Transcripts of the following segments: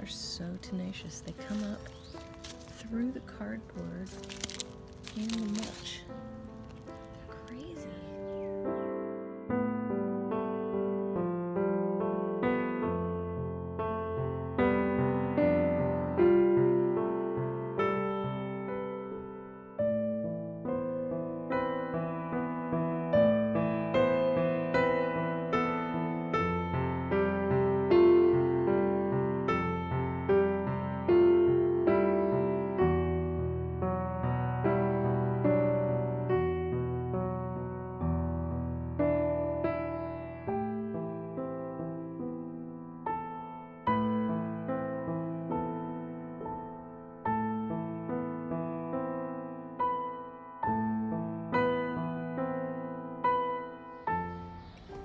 Are so tenacious. They come up through the cardboard and the mulch. Crazy.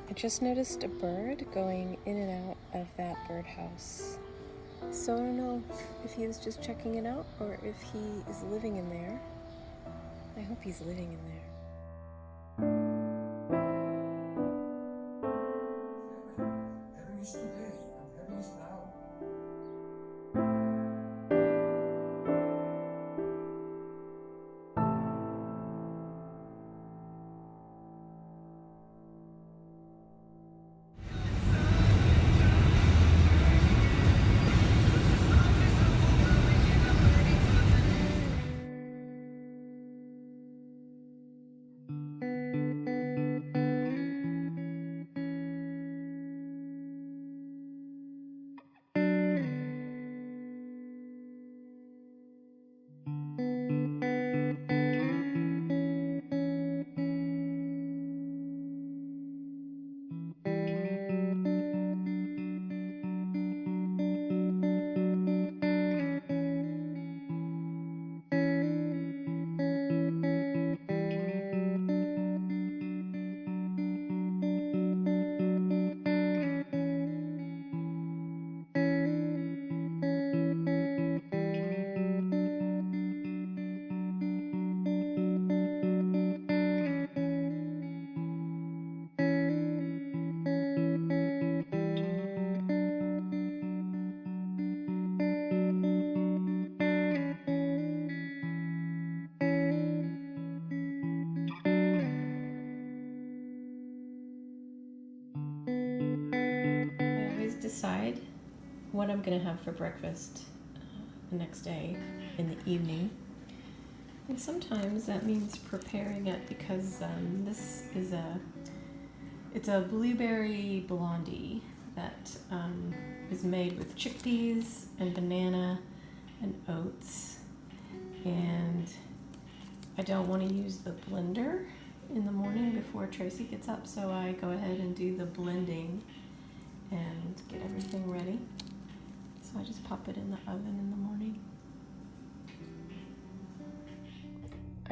I just noticed a bird going in and out of that birdhouse. So I don't know if he was just checking it out or if he is living in there. I hope he's living in there. Heaven is today and heaven is now. Decide what I'm gonna have for breakfast the next day in the evening, and sometimes that means preparing it because this is it's a blueberry blondie that is made with chickpeas and banana and oats, and I don't want to use the blender in the morning before Tracy gets up, so I go ahead and do the blending and get everything ready. So I just pop it in the oven in the morning.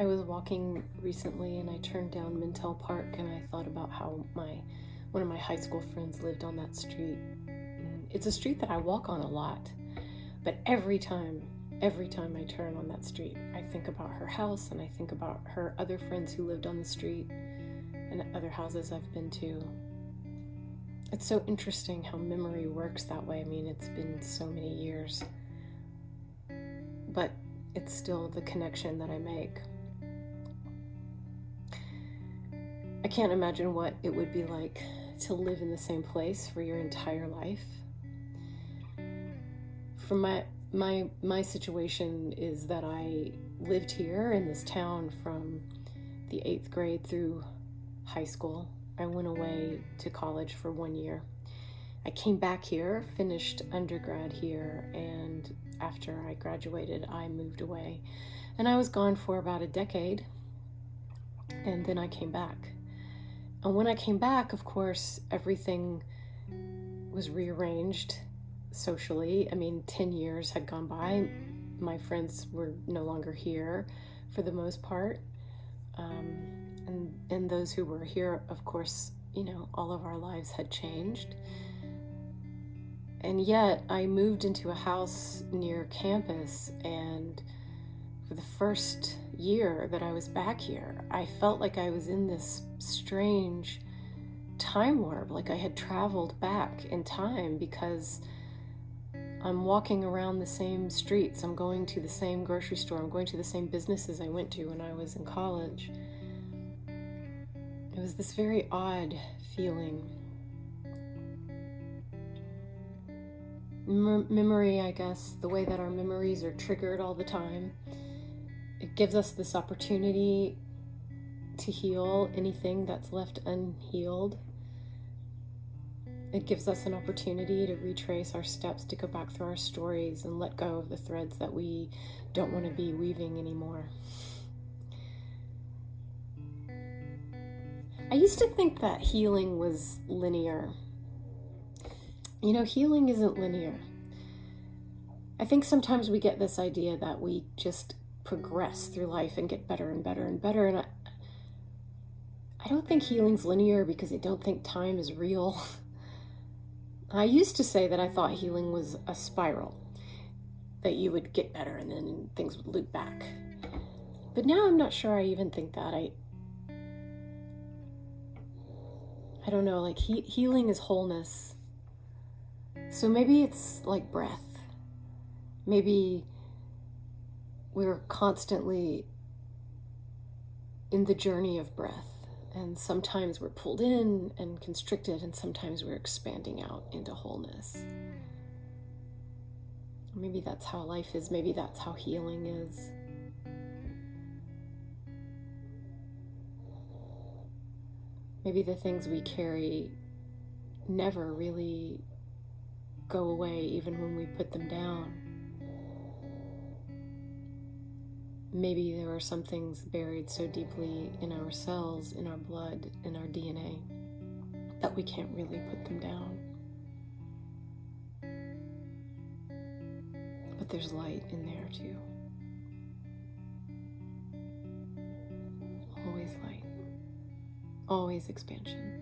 I was walking recently and I turned down Mintel Park and I thought about how one of my high school friends lived on that street. It's a street that I walk on a lot, but every time I turn on that street, I think about her house and I think about her other friends who lived on the street and other houses I've been to. It's so interesting how memory works that way. I mean, it's been so many years, but it's still the connection that I make. I can't imagine what it would be like to live in the same place for your entire life. From my situation is that I lived here in this town from the 8th grade through high school. I went away to college for 1 year. I came back here, finished undergrad here, and after I graduated, I moved away. And I was gone for about a decade, and then I came back. And when I came back, of course, everything was rearranged socially. I mean, 10 years had gone by. My friends were no longer here for the most part. And those who were here, of course, all of our lives had changed. And yet I moved into a house near campus, and for the first year that I was back here, I felt like I was in this strange time warp, like I had traveled back in time, because I'm walking around the same streets, I'm going to the same grocery store, I'm going to the same businesses I went to when I was in college. It was this very odd feeling. Memory, I guess, the way that our memories are triggered all the time, it gives us this opportunity to heal anything that's left unhealed. It gives us an opportunity to retrace our steps, to go back through our stories and let go of the threads that we don't want to be weaving anymore. I used to think that healing was linear. Healing isn't linear. I think sometimes we get this idea that we just progress through life and get better and better and better. And I don't think healing's linear, because I don't think time is real. I used to say that I thought healing was a spiral, that you would get better and then things would loop back. But now I'm not sure I even think that. I don't know, like healing is wholeness. So maybe it's like breath. Maybe we're constantly in the journey of breath. And sometimes we're pulled in and constricted, and sometimes we're expanding out into wholeness. Maybe that's how life is. Maybe that's how healing is. Maybe the things we carry never really go away, even when we put them down. Maybe there are some things buried so deeply in our cells, in our blood, in our DNA, that we can't really put them down. But there's light in there too. Always light. Always expansion.